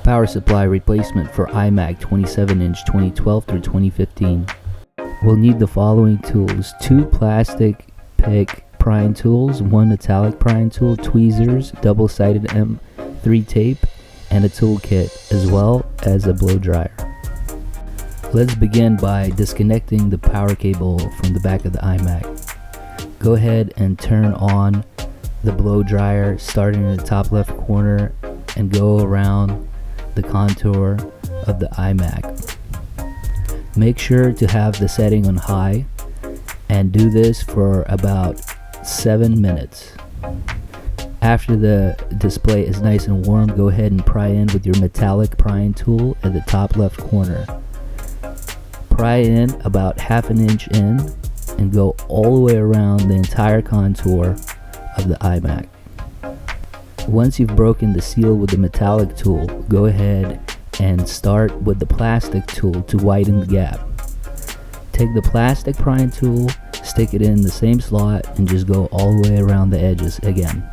Power supply replacement for iMac 27-inch 2012 through 2015. We'll need the following tools: 2 plastic pick prying tools, 1 metallic prying tool, tweezers, double-sided M3 tape, and a toolkit, as well as a blow dryer. Let's begin by disconnecting the power cable from the back of the iMac. Go ahead and turn on the blow dryer, starting in the top left corner, and go around the contour of the iMac. Make sure to have the setting on high and do this for about 7 minutes. After the display is nice and warm, go ahead and pry in with your metallic prying tool at the top left corner. Pry in about ½ an inch in and go all the way around the entire contour of the iMac. Once you've broken the seal with the metallic tool, go ahead and start with the plastic tool to widen the gap. Take the plastic prying tool, stick it in the same slot, and just go all the way around the edges again.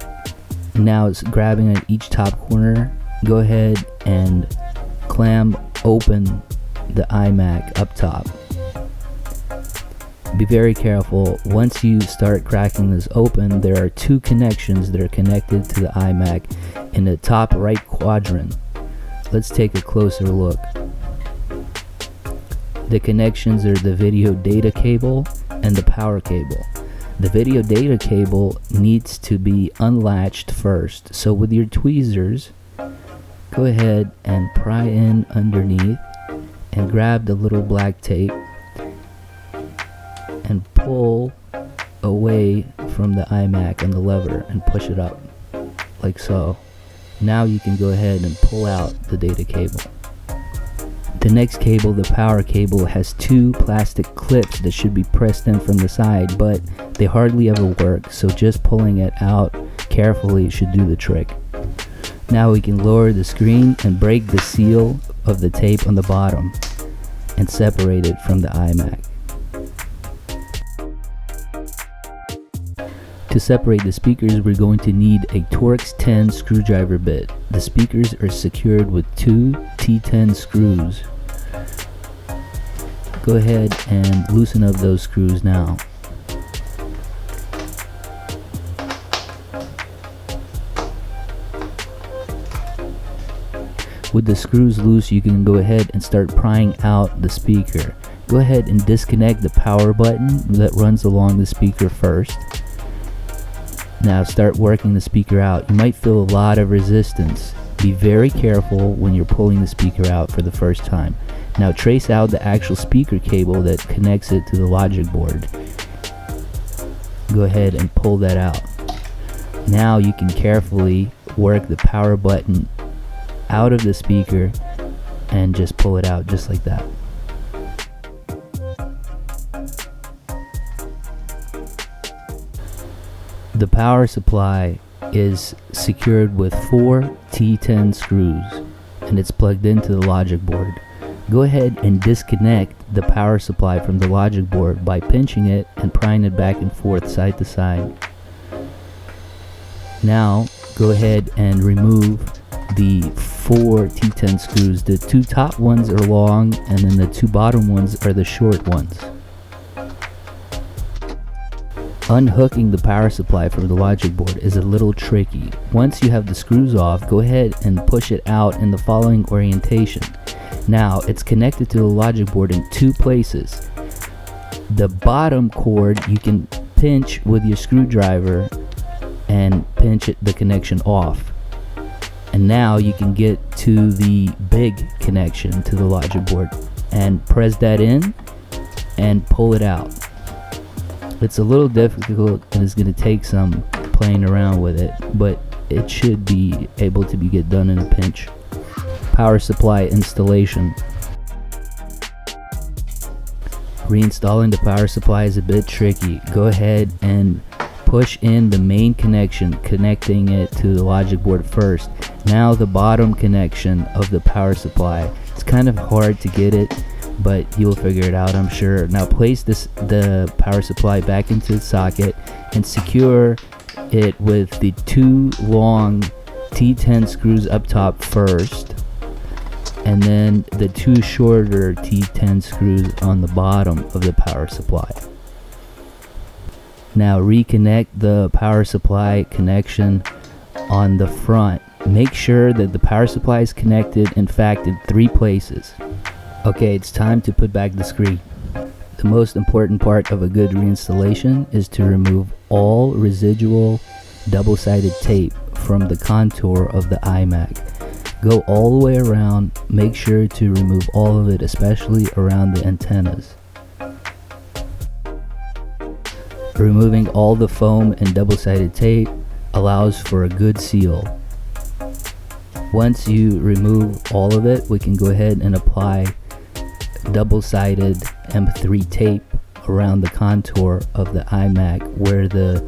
Now it's grabbing at each top corner. Go ahead and clamp open the iMac up top. Be very careful. Once you start cracking this open, there are 2 connections that are connected to the iMac in the top right quadrant. Let's take a closer look. The connections are the video data cable and the power cable. The video data cable needs to be unlatched first, so with your tweezers, go ahead and pry in underneath and grab the little black tape and pull away from the iMac and the lever and push it up like so. Now you can go ahead and pull out the data cable. The next cable, the power cable, has 2 plastic clips that should be pressed in from the side, but they hardly ever work, so just pulling it out carefully should do the trick. Now we can lower the screen and break the seal of the tape on the bottom and separate it from the iMac. To separate the speakers, we're going to need a Torx 10 screwdriver bit. The speakers are secured with 2 T10 screws. Go ahead and loosen up those screws now. With the screws loose, you can go ahead and start prying out the speaker. Go ahead and disconnect the power button that runs along the speaker first. Now start working the speaker out. You might feel a lot of resistance. Be very careful when you're pulling the speaker out for the first time. Now trace out the actual speaker cable that connects it to the logic board. Go ahead and pull that out. Now you can carefully work the power button out of the speaker and just pull it out just like that. The power supply is secured with 4 T10 screws and it's plugged into the logic board. Go ahead and disconnect the power supply from the logic board by pinching it and prying it back and forth side to side. Now go ahead and remove the 4 T10 screws. The 2 top ones are long and then the 2 bottom ones are the short ones. Unhooking the power supply from the logic board is a little tricky. Once you have the screws off, go ahead and push it out in the following orientation. Now it's connected to the logic board in 2 places. The bottom cord you can pinch with your screwdriver and pinch the connection off. And now you can get to the big connection to the logic board and press that in and pull it out. It's a little difficult and it's going to take some playing around with it, but it should be able to get done in a pinch. Power supply installation. Reinstalling the power supply is a bit tricky. Go ahead and push in the main connection, connecting it to the logic board first. Now the bottom connection of the power supply. It's kind of hard to get it, but you'll figure it out, I'm sure. Now place the power supply back into the socket and secure it with the 2 long T10 screws up top first. and then the two shorter T10 screws on the bottom of the power supply. Now reconnect the power supply connection on the front. Make sure that the power supply is connected, in fact, in 3 places. Okay, it's time to put back the screen. The most important part of a good reinstallation is to remove all residual double-sided tape from the contour of the iMac. Go all the way around, make sure to remove all of it, especially around the antennas. Removing all the foam and double-sided tape allows for a good seal. Once you remove all of it, we can go ahead and apply double-sided M3 tape around the contour of the iMac where the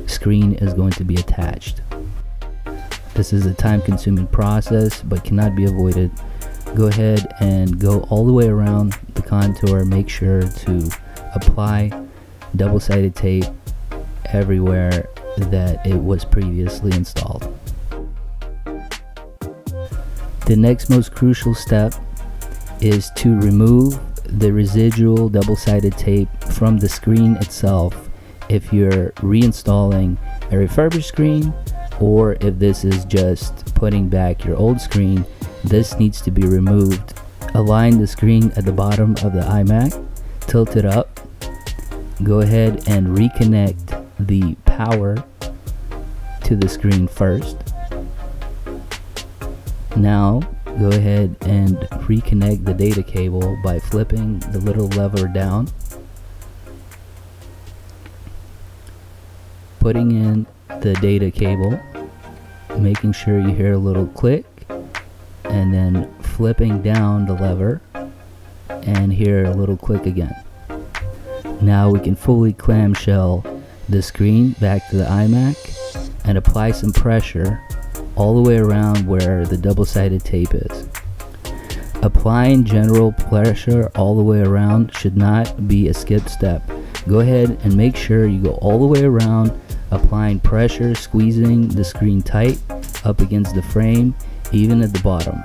screen is going to be attached. This is a time-consuming process but cannot be avoided. Go ahead and go all the way around the contour. Make sure to apply double-sided tape everywhere that it was previously installed. The next most crucial step is to remove the residual double-sided tape from the screen itself if you're reinstalling a refurbished screen, or if this is just putting back your old screen. This needs to be removed. Align the screen at the bottom of the iMac, tilt it up, go ahead and reconnect the power to the screen first. Now go ahead and reconnect the data cable by flipping the little lever down, putting in the data cable, making sure you hear a little click, and then flipping down the lever and hear a little click again. Now we can fully clamshell the screen back to the iMac and apply some pressure all the way around where the double-sided tape is. Applying general pressure all the way around should not be a skip step. Go ahead and make sure you go all the way around, applying pressure, squeezing the screen tight up against the frame, even at the bottom.